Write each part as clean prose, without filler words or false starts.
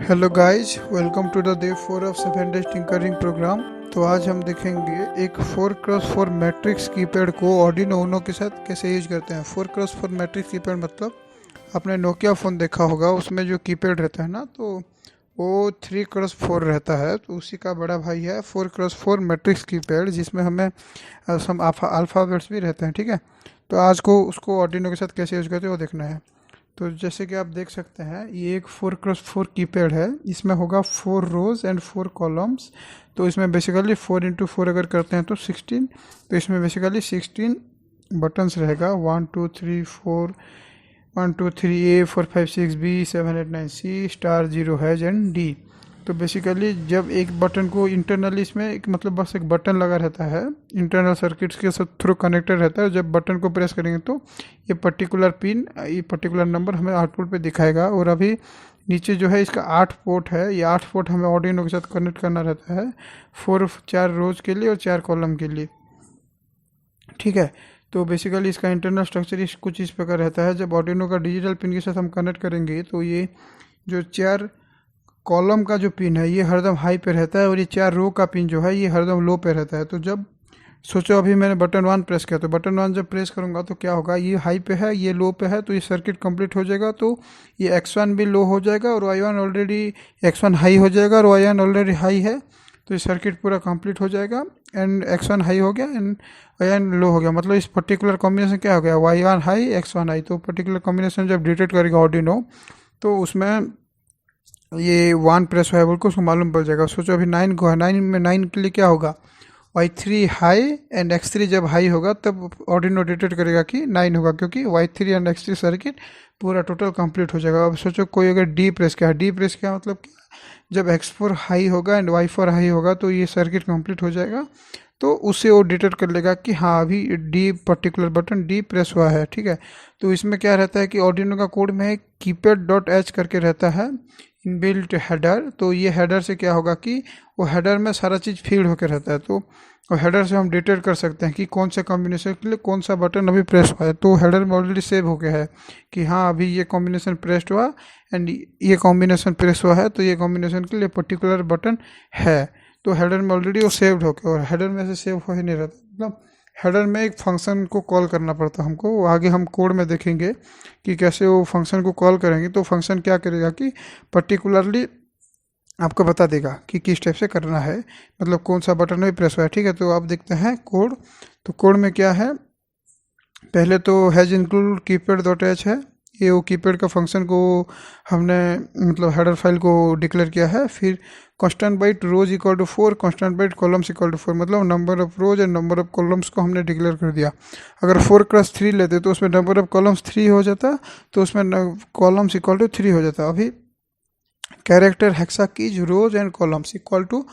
Hello guys, welcome to the day 4 of 7 days tinkering program. तो आज हम देखेंगे एक 4x4 मैट्रिक्स कीपैड को ऑर्डिनो यूनो के साथ कैसे यूज करते हैं। 4x4 मैट्रिक्स कीपैड मतलब आपने नोकिया फ़ोन देखा होगा, उसमें जो कीपैड रहता है ना, तो वो 3x4 रहता है। तो उसी का बड़ा भाई है 4x4 मैट्रिक्स कीपैड, जिसमें हमें सम अल्फ़ाबेट्स भी रहते हैं। ठीक है, तो आज को उसको ऑर्डिनो के साथ कैसे यूज करते हैं वो देखना है। तो जैसे कि आप देख सकते हैं, ये एक 4x4 कीपैड है। इसमें होगा 4 रोज एंड 4 कॉलम्स। तो इसमें बेसिकली 4x4 अगर करते हैं तो 16। तो इसमें बेसिकली 16 बटन्स रहेगा। 1 2 3 4, 1 2 3 A 4 5 6 B 7 8 9 C star 0 has and D। तो बेसिकली जब एक बटन को इंटरनली, इसमें एक मतलब बस एक बटन लगा रहता है, इंटरनल सर्किट्स के साथ थ्रू कनेक्टेड रहता है। जब बटन को प्रेस करेंगे तो ये पर्टिकुलर पिन, ये पर्टिकुलर नंबर हमें आउटपुट पे दिखाएगा। और अभी नीचे जो है इसका 8 पोर्ट है। ये 8 पोर्ट हमें ऑर्डिनो के साथ कनेक्ट करना रहता है, 4 रोज के लिए और 4 कॉलम के लिए। ठीक है, तो बेसिकली इसका इंटरनल स्ट्रक्चर कुछ इस प्रकार रहता है। जब ऑर्डिनो का डिजिटल पिन के साथ हम कनेक्ट करेंगे तो ये जो 4 कॉलम का जो पिन है ये हरदम हाई पे रहता है, और ये 4 रो का पिन जो है ये हरदम लो पे रहता है। तो जब सोचो अभी मैंने बटन 1 प्रेस किया, तो बटन 1 जब प्रेस करूंगा तो क्या होगा, ये हाई पे है ये लो पे है, तो ये सर्किट कंप्लीट हो जाएगा। तो ये X1 भी लो हो जाएगा और Y1 ऑलरेडी, X1 हाई हो जाएगा और Y1 ऑलरेडी हाई है। तो ये सर्किट पूरा कंप्लीट हो जाएगा एंड X1 हाई हो गया एंड Y1 लो हो गया। मतलब इस पर्टिकुलर कॉम्बिनेशन क्या हो गया, Y1 हाई X1 हाई। तो पर्टिकुलर कॉम्बिनेशन जब डिटेक्ट करेगा ऑर्डिनो, तो उसमें ये 1 प्रेस हुआ है बोल के उसको मालूम पड़ जाएगा। सोचो अभी 9 को है, 9 में 9 के लिए क्या होगा, Y3 हाई एंड X3 जब हाई होगा तब ऑर्डिनो डिटेक्ट करेगा कि 9 होगा, क्योंकि Y3 एंड X3 सर्किट पूरा टोटल कंप्लीट हो जाएगा। अब सोचो कोई अगर डी प्रेस किया, डी प्रेस किया मतलब क्या, जब X4 हाई होगा एंड Y4 हाई होगा तो ये सर्किट कंप्लीट हो जाएगा। तो उससे वो डिटेक्ट कर लेगा कि हाँ अभी D particular button D press हुआ है। ठीक है, तो इसमें क्या रहता है कि ऑर्डिनो का कोड में कीपैड.h करके रहता है इनबिल्ट हेडर। तो ये हेडर से क्या होगा कि वो हेडर में सारा चीज़ फीड होकर रहता है। तो हेडर से हम डिटेक्ट कर सकते हैं कि कौन से कॉम्बिनेशन के लिए कौन सा बटन अभी प्रेस हुआ है। तो हेडर में ऑलरेडी सेव हो गया है कि हाँ अभी ये कॉम्बिनेशन प्रेस्ड हुआ एंड ये कॉम्बिनेशन प्रेस हुआ है, तो ये कॉम्बिनेशन के लिए पर्टिकुलर बटन है। तो हेडर में ऑलरेडी वो सेव्ड हो गया, और हेडर में से सेव हो ही नहीं रहता। मतलब हेडर में एक फंक्शन को कॉल करना पड़ता है हमको, वो आगे हम कोड में देखेंगे कि कैसे वो फंक्शन को कॉल करेंगे। तो फंक्शन क्या करेगा कि पर्टिकुलरली आपको बता देगा कि किस टाइप से करना है, मतलब कौन सा बटन में प्रेस हुआ है। ठीक है, तो आप देखते हैं कोड। तो कोड में क्या है, पहले तो हैज इंक्लूड कीपैड.h है। ये वो कीपैड का फंक्शन को हमने मतलब हेडर फाइल को डिक्लेयर किया है। फिर constant byte rows equal to 4, constant byte columns equal to 4, मतलब number of rows and number of columns को हमने डिक्लेयर कर दिया। अगर 4x3 लेते तो उसमें नंबर ऑफ कॉलम्स 3 हो जाता, तो उसमें कॉलम्स इक्वल टू 3 हो जाता। अभी character hexa keys rows and columns equal to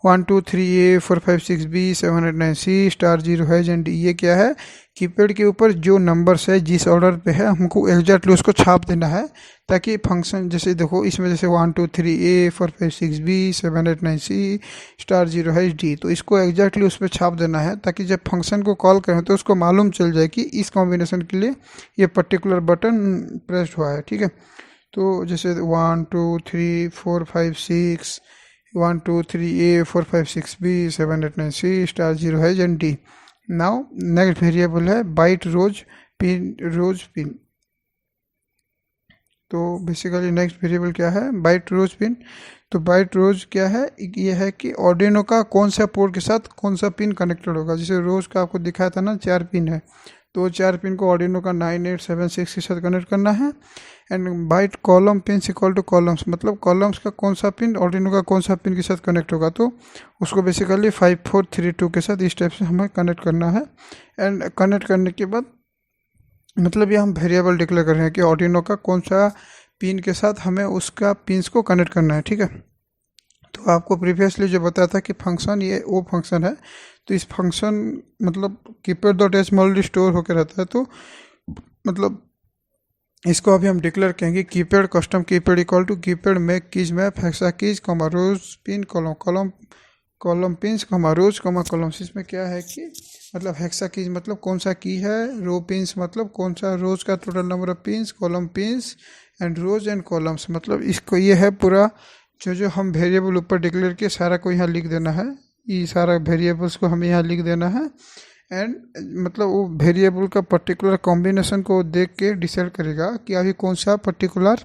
1 2 3 A 4 5 6 B 7 8 9 C star 0 has and D। ये क्या है, कीपैड के ऊपर जो नंबर्स है जिस ऑर्डर पे है हमको एग्जैक्टली उसको छाप देना है, ताकि फंक्शन जैसे देखो इसमें जैसे 1 2 3 A 4 5 6 B 7 8 9 C star 0 has D, तो इसको एग्जैक्टली उस पर छाप देना है, ताकि जब फंक्शन को कॉल करें तो उसको मालूम चल जाए कि इस कॉम्बिनेशन के लिए ये पर्टिकुलर बटन प्रेस्ड हुआ है। ठीक है, तो जैसे 1 2 3 4 5 6, 1 2 3 A 4 5 6 B 7 8 9 C star 0 has and D। Now next variable है बाइट रोज पिन, रोज पिन। तो बेसिकली नेक्स्ट वेरिएबल क्या है, बाइट रोज पिन। तो बाइट रोज क्या है, ये है कि ऑर्डिनो का कौन सा पोर्ट के साथ कौन सा पिन कनेक्टेड होगा। जैसे रोज का आपको दिखाया था ना 4 पिन है, तो 4 पिन को ऑर्डिनो का 9876 के साथ कनेक्ट करना है। And byte column pin equal to columns, मतलब कॉलम्स का कौन सा पिन ऑर्डिनो का कौन सा पिन के साथ कनेक्ट होगा, तो उसको बेसिकली 5432 के साथ इस टाइप से हमें कनेक्ट करना है। एंड कनेक्ट करने के बाद मतलब ये हम वेरिएबल डिक्लेयर कर रहे हैं कि ऑर्डिनो का कौन सा पिन के साथ हमें उसका पिन्स को कनेक्ट करना है। ठीक है, तो आपको प्रीवियसली जो बताया था कि फंक्शन ये वो फंक्शन है। तो इस फंक्शन मतलब कीपैड.h में ऑलरेडी स्टोर होकर रहता है। तो मतलब इसको अभी हम डिक्लेयर करेंगे keypad custom keypad equal to keypad make keys map hexa keys comma rows pin column column column pins comma rows comma columns. इसमें क्या है कि मतलब हेक्सा कीज मतलब कौन सा की है, रो पिन्स मतलब कौन सा रोज का total number of pins, column pins and rows and columns मतलब इसको ये है पूरा जो जो हम वेरिएबल ऊपर डिक्लेयर किए सारा को यहाँ लिख देना है, ये सारा वेरिएबल्स को हमें यहाँ लिख देना है। एंड मतलब वो वेरिएबल का पर्टिकुलर कॉम्बिनेशन को देख के डिसाइड करेगा कि अभी कौन सा पर्टिकुलर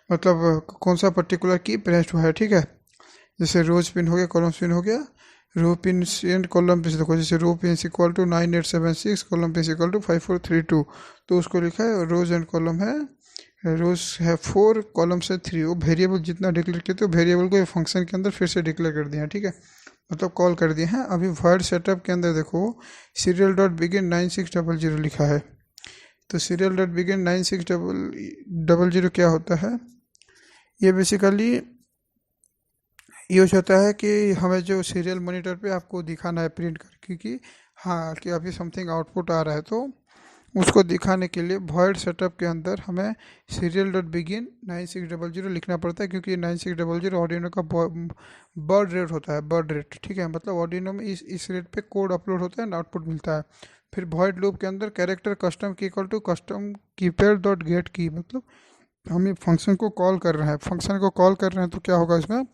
मतलब कौन सा पर्टिकुलर की प्रेस्ड हुआ है, ठीक है। जैसे रोज पिन हो गया, कॉलम पिन हो गया, row pin and column pin देखो, जैसे row pin equal to 9876, column pin equal to 5432, तो उसको लिखा है रोज एंड कॉलम है, रोज है 4, कॉलम से 3। वो वेरिएबल जितना डिक्लेयर किए तो वेरिएबल को फंक्शन के अंदर फिर से डिक्लेयर कर दिया, ठीक है, मतलब कॉल कर दिए हैं। अभी वर्ड सेटअप के अंदर देखो सीरियल डॉट बिगिन 9600 लिखा है, तो सीरियल डॉट बिगिन 9600 क्या होता है, ये बेसिकली यूज होता है कि हमें जो सीरियल मॉनिटर पे आपको दिखाना है प्रिंट करके कि हाँ कि अभी समथिंग आउटपुट आ रहा है, तो उसको दिखाने के लिए वॉइड सेटअप के अंदर हमें सीरियल डॉट बिगिन 9600 लिखना पड़ता है, क्योंकि 9600 ऑर्डिनो का बर्ड रेट होता है, बर्ड रेट, ठीक है, मतलब ऑर्डिनो में इस रेट पे कोड अपलोड होता है, आउटपुट मिलता है। फिर वॉइड लूप के अंदर character custom key equal to custom keypad dot get key, मतलब हम ये फंक्शन को कॉल कर रहे हैं, फंक्शन को कॉल कर रहे हैं, तो क्या होगा इसमें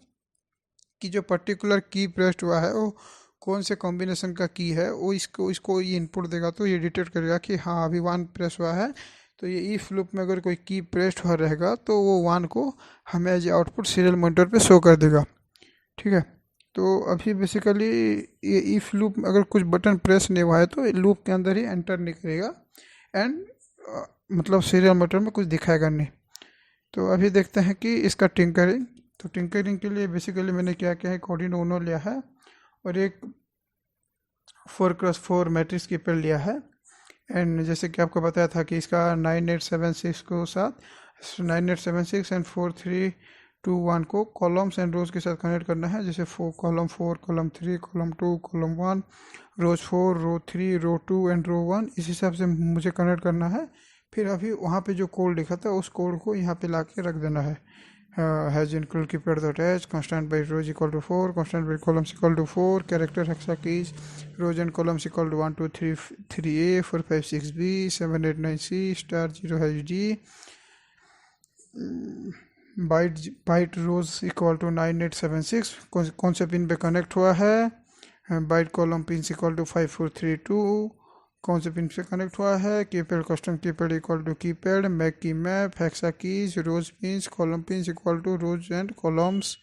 कि जो पर्टिकुलर की प्रेस्ड हुआ है वो कौन से कॉम्बिनेशन का की है, वो इसको ये इनपुट देगा, तो ये डिटेक्ट करेगा कि हाँ अभी 1 प्रेस हुआ है, तो ये इफ लूप में अगर कोई की प्रेस्ड हुआ रहेगा तो वो 1 को हमें एज आउटपुट सीरियल मॉनिटर पे शो कर देगा, ठीक है। तो अभी बेसिकली ये इफ लूप में अगर कुछ बटन प्रेस नहीं हुआ है तो लूप के अंदर ही एंटर नहीं करेगा, एंड मतलब सीरियल मॉनिटर में कुछ दिखाएगा नहीं। तो अभी देखते हैं कि इसका टिंकरिंग, तो टिंकरिंग के लिए बेसिकली मैंने क्या किया है, कोऑर्डिनेट उनो लिया है और एक 4x4 मैट्रिक्स की पेड़ लिया है। एंड जैसे कि आपको बताया था कि इसका 9876 को साथ 9876 एंड 4321 को कॉलम्स एंड रोज के साथ कनेक्ट करना है, जैसे column 4, column 3, column 2, column 1, rows 4, row 3, row 2 and row 1, इस हिसाब से मुझे कनेक्ट करना है। फिर अभी वहाँ पे जो कोड लिखा था उस कोड को यहाँ पे ला के रख देना है, has include keyword dot h, constant by rows equal to 4, constant by columns equal to 4, character hexa keys, rows and columns equal to 1 2 3 3a 4 5 6b 7 8 9c star 0 hash d, byte rows equal to 9876, कौन से pin पे connect हुआ है, byte column pin equal to 5432, कौन से pin से connect हुआ है, keypad custom keypad equal to keypad, make key map, hexa keys, rows pins, column pins equal to rows and columns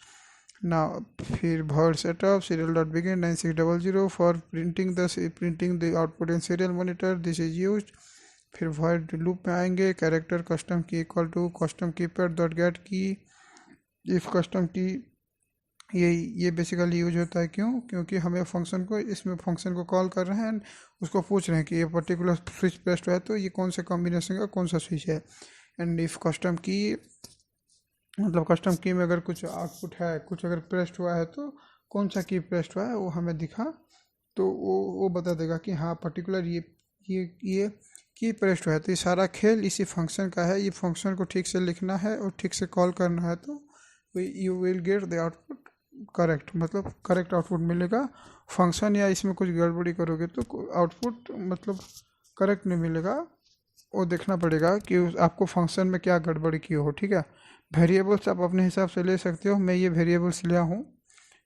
ना। फिर void setup serial dot begin 9600 for printing the output in serial monitor, this is used. फिर void loop में आएंगे, character custom key equal to custom keypad dot get key, if custom key, ये basically use होता है क्यों, क्योंकि हमें function को इसमें फंक्शन को कॉल कर रहे हैं एंड उसको पूछ रहे हैं कि ये पर्टिकुलर स्विच प्रेस्ड है तो ये कौन से कॉम्बिनेशन का कौन सा स्विच है। एंड इफ कस्टम की मतलब कस्टम की में अगर कुछ आउटपुट है, कुछ अगर प्रेस्ड हुआ है तो कौन सा की प्रेस्ड हुआ है वो हमें दिखा, तो वो बता देगा कि हाँ पर्टिकुलर ये की प्रेस्ड हुआ है। तो ये सारा खेल इसी फंक्शन का है, ये फंक्शन को ठीक से लिखना है और ठीक से कॉल करना है, तो you will get the output correct, मतलब करेक्ट आउटपुट मिलेगा। फंक्शन या इसमें कुछ गड़बड़ी करोगे तो आउटपुट मतलब करेक्ट नहीं मिलेगा, वो देखना पड़ेगा कि आपको फंक्शन में क्या गड़बड़ी की हो, ठीक है। वेरिएबल्स आप अपने हिसाब से ले सकते हो, मैं ये वेरिएबल्स लिया हूँ,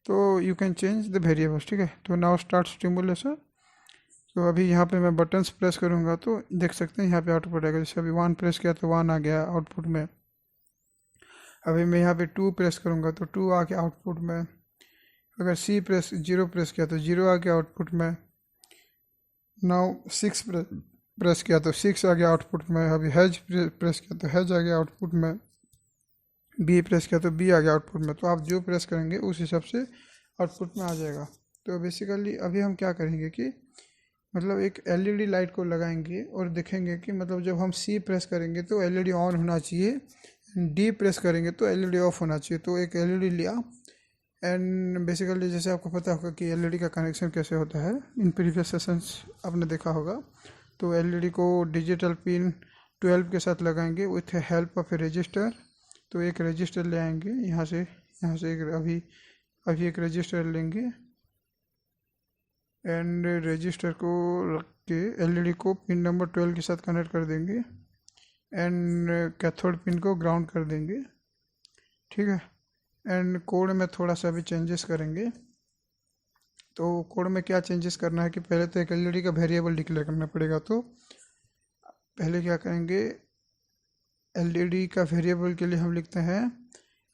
तो you can change the variables, ठीक है। तो नाउ स्टार्ट स्टिमुलेशन, तो अभी यहाँ पे मैं बटन्स प्रेस करूँगा तो देख सकते हैं यहाँ पे आउटपुट आएगा, जैसे अभी 1 प्रेस किया तो 1 आ गया आउटपुट में, अभी मैं यहाँ पे 2 प्रेस करूँगा तो 2 आ गया आउटपुट में, अगर C प्रेस 0 प्रेस किया तो 0 आ गया आउटपुट में, नाउ 6 प्रेस किया तो 6 आ गया आउटपुट में, अभी हैज प्रेस किया तो हैज आ गया आउटपुट में, B प्रेस किया तो B आ गया आउटपुट में। तो आप जो प्रेस करेंगे उस हिसाब से आउटपुट में आ जाएगा। तो बेसिकली अभी हम क्या करेंगे कि मतलब एक एलईडी लाइट को लगाएंगे और देखेंगे कि मतलब जब हम C प्रेस करेंगे तो एलईडी ऑन होना चाहिए, D प्रेस करेंगे तो एलईडी ऑफ होना चाहिए। तो एक एलईडी लिया एंड बेसिकली जैसे आपको पता होगा कि एलईडी का कनेक्शन कैसे होता है, इन प्रीवियस सेशंस आपने देखा होगा। तो एलईडी को डिजिटल पिन 12 के साथ लगाएंगे with help of A register. तो एक रजिस्टर ले आएंगे यहाँ से एक अभी एक रजिस्टर लेंगे एंड रजिस्टर को रख के एलईडी को पिन नंबर 12 के साथ कनेक्ट कर देंगे एंड कैथोड पिन को ग्राउंड कर देंगे, ठीक है। एंड कोड में थोड़ा सा भी चेंजेस करेंगे। तो कोड में क्या चेंजेस करना है कि पहले तो एक एलईडी का वेरिएबल डिक्लेयर करना पड़ेगा। तो पहले क्या करेंगे, एलईडी का वेरिएबल के लिए हम लिखते हैं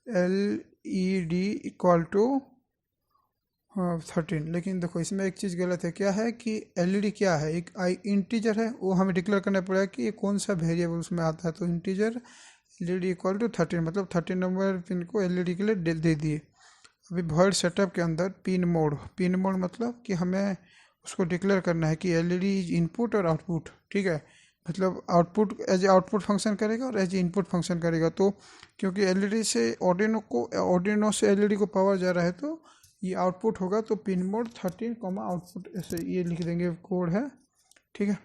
LED इक्वल टू 13। लेकिन देखो इसमें एक चीज़ गलत है, क्या है कि LED क्या है, एक इंटीजर है, वो हमें डिक्लेयर करना पड़ेगा कि ये कौन सा वेरिएबल उसमें आता है। तो इंटीजर LED इक्वल टू 13 मतलब 13 नंबर पिन को LED के लिए दे दिए। अभी वर्ड सेटअप के अंदर पिन मोड मतलब कि हमें उसको डिक्लेयर करना है कि LED इज इनपुट और आउटपुट, ठीक है। मतलब output as a output function करेगा और एज ए इनपुट फंक्शन करेगा। तो क्योंकि LED से ऑर्डिनो से LED को पावर जा रहा है तो ये आउटपुट होगा। तो पिन मोड 13 आउटपुट ऐसे ये लिख देंगे, कोड है, ठीक है।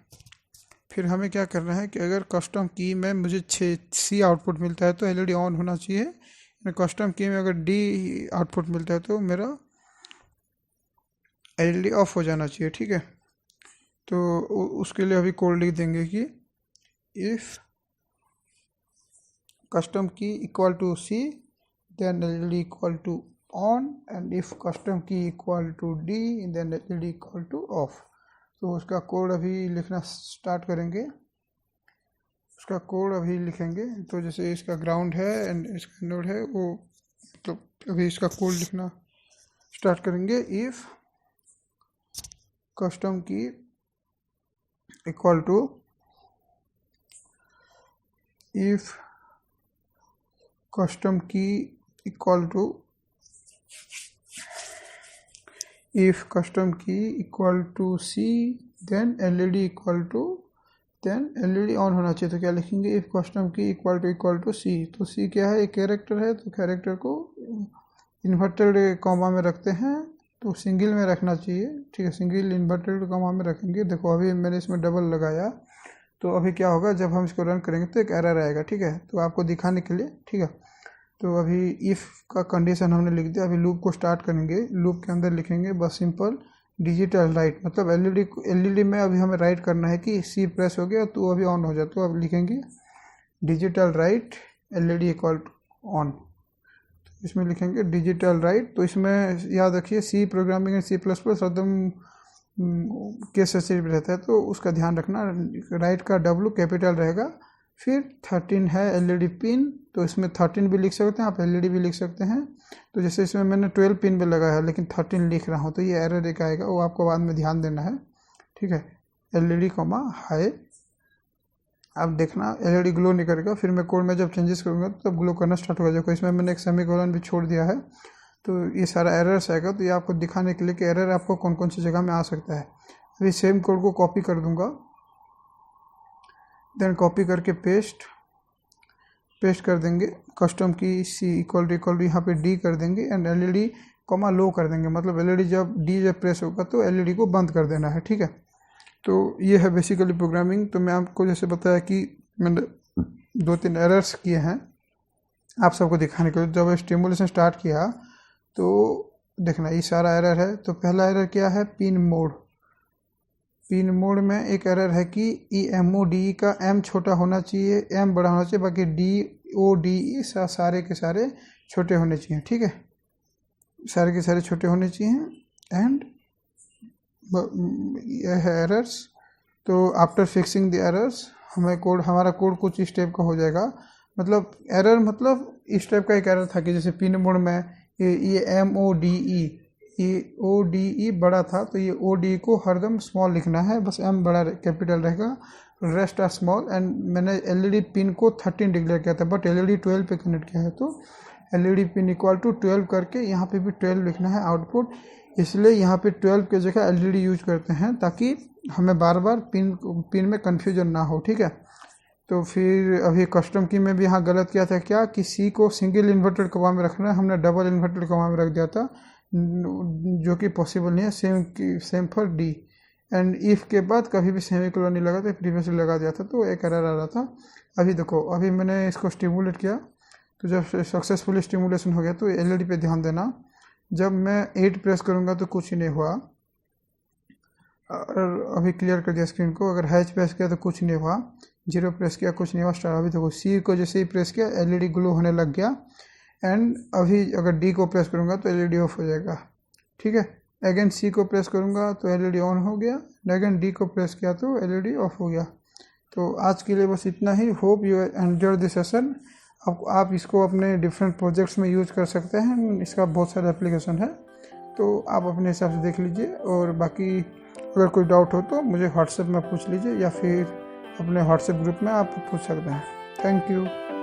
फिर हमें क्या करना है कि अगर कस्टम की में मुझे C आउटपुट मिलता है तो LED ऑन होना चाहिए। कस्टम की में अगर D आउटपुट मिलता है तो मेरा LED ऑफ हो जाना चाहिए, ठीक है। तो उसके लिए अभी कोड लिख देंगे कि if custom key equal to C then LED equal to on and if custom key equal to D then LED equal to off. तो उसका कोड अभी लिखना स्टार्ट करेंगे, उसका कोड अभी लिखेंगे। तो जैसे इसका ग्राउंड है एंड इसका नोड है वो, तो अभी इसका कोड लिखना स्टार्ट करेंगे। If custom key equal to custom key equal to C then LED equal to then LED on होना चाहिए। तो क्या लिखेंगे, if custom key equal to C। तो C क्या है, एक कैरेक्टर है, तो कैरेक्टर को इन्वर्टेड कॉमा में रखते हैं, तो सिंगल में रखना चाहिए, ठीक है। सिंगल इन्वर्टेड कॉमा में रखेंगे। देखो अभी मैंने इसमें डबल लगाया, तो अभी क्या होगा, जब हम इसको रन करेंगे तो एक एरर आएगा, ठीक है। तो आपको दिखाने के लिए, ठीक है। तो अभी इफ़ का कंडीशन हमने लिख दिया। अभी लूप को स्टार्ट करेंगे, लूप के अंदर लिखेंगे बस सिंपल डिजिटल राइट, मतलब एलईडी में अभी हमें राइट करना है कि C प्रेस हो गया तो अभी ऑन हो जाए। तो अब लिखेंगे digital write LED equal to on. तो इसमें लिखेंगे डिजिटल राइट। तो इसमें याद रखिए C प्रोग्रामिंग C++ एकदम केस सेंसिटिव रहता है, तो उसका ध्यान रखना। राइट का W कैपिटल रहेगा, फिर 13 है LED पिन, तो इसमें 13 भी लिख सकते हैं आप, LED भी लिख सकते हैं। तो जैसे इसमें मैंने 12 पिन भी लगाया है लेकिन 13 लिख रहा हूँ, तो ये एरर एक आएगा, वो आपको बाद में ध्यान देना है, ठीक है। LED हाई, अब देखना LED ग्लो नहीं करेगा। फिर मैं कोड में जब चेंजेस करूँगा तो तब ग्लो करना स्टार्ट होगा। देखो इसमें मैंने एक सेमीकोलन भी छोड़ दिया है, तो ये सारा एरर्स आएगा। तो ये आपको दिखाने के लिए कि एरर आपको कौन कौन सी जगह में आ सकता है। अभी सेम कोड को कॉपी कर दूंगा, देन कॉपी करके पेस्ट कर देंगे। कस्टम की C इक्वल टू यहाँ पे D कर देंगे एंड LED लो कर देंगे, मतलब LED जब प्रेस होगा तो LED को बंद कर देना है, ठीक है। तो ये है बेसिकली प्रोग्रामिंग। तो मैं आपको जैसे बताया कि मैंने 2-3 एरर्स किए हैं आप सबको दिखाने के लिए। जब स्टिमुलेशन स्टार्ट किया तो देखना ये सारा एरर है। तो पहला एरर क्या है, पिन मोड में एक एरर है कि EMODE का M छोटा होना चाहिए, M बड़ा होना चाहिए, बाकी DODE सारे के सारे छोटे होने चाहिए, ठीक है। सारे के सारे छोटे होने चाहिए एंड यह है एरर्स। तो आफ्टर फिक्सिंग द एरर्स हमारा कोड कुछ इस टाइप का हो जाएगा। मतलब एरर मतलब इस टाइप का एक एरर था कि जैसे पिन मोड में ये ODE बड़ा था, तो ये ODE को हरदम स्मॉल लिखना है, बस M बड़ा कैपिटल रहेगा, रेस्ट आर स्मॉल। एंड मैंने LED पिन को 13 डिक्लेयर किया था, बट LED 12 पे कनेक्ट किया है, तो LED पिन इक्वल टू 12 करके यहाँ पे भी 12 लिखना है आउटपुट। इसलिए यहाँ पे 12 की जगह LED यूज करते हैं ताकि हमें बार बार पिन में कन्फ्यूजन ना हो, ठीक है। तो फिर अभी कस्टम की में भी यहाँ गलत किया था क्या कि C को सिंगल इन्वर्टेड कॉमा में रखना है, हमने डबल इन्वर्टेड कॉमा में रख दिया था, जो कि पॉसिबल नहीं है। Same for D and if के बाद कभी भी सेमीकोलन नहीं लगा था, प्रीवियसली लगा दिया था, तो एक एरर आ रहा था। अभी देखो अभी मैंने इसको स्टिमुलेट किया, तो जब सक्सेसफुली स्टिमुलेशन हो गया तो LED पे ध्यान देना। जब मैं 8 प्रेस करूँगा तो कुछ ही नहीं हुआ, और अभी क्लियर कर दिया स्क्रीन को। अगर हैच प्रेस किया तो कुछ नहीं हुआ, 0 प्रेस किया कुछ नहीं हुआ, स्टार। अभी देखो C को जैसे ही प्रेस किया LED ग्लो होने लग गया एंड अभी अगर डी को प्रेस करूँगा तो एलईडी ऑफ हो जाएगा। ठीक है, अगेन सी को प्रेस करूँगा तो एलईडी ऑन हो गया, अगेन डी को प्रेस किया तो एलईडी ऑफ हो गया। तो आज के लिए बस इतना ही। Hope you enjoy this session. आप इसको अपने डिफरेंट प्रोजेक्ट्स में यूज कर सकते हैं, इसका बहुत सारा एप्लीकेशन है, तो आप अपने हिसाब से देख लीजिए। और बाकी अगर कोई डाउट हो तो मुझे व्हाट्सएप में पूछ लीजिए या फिर अपने व्हाट्सएप ग्रुप में आप पूछ सकते हैं। Thank you.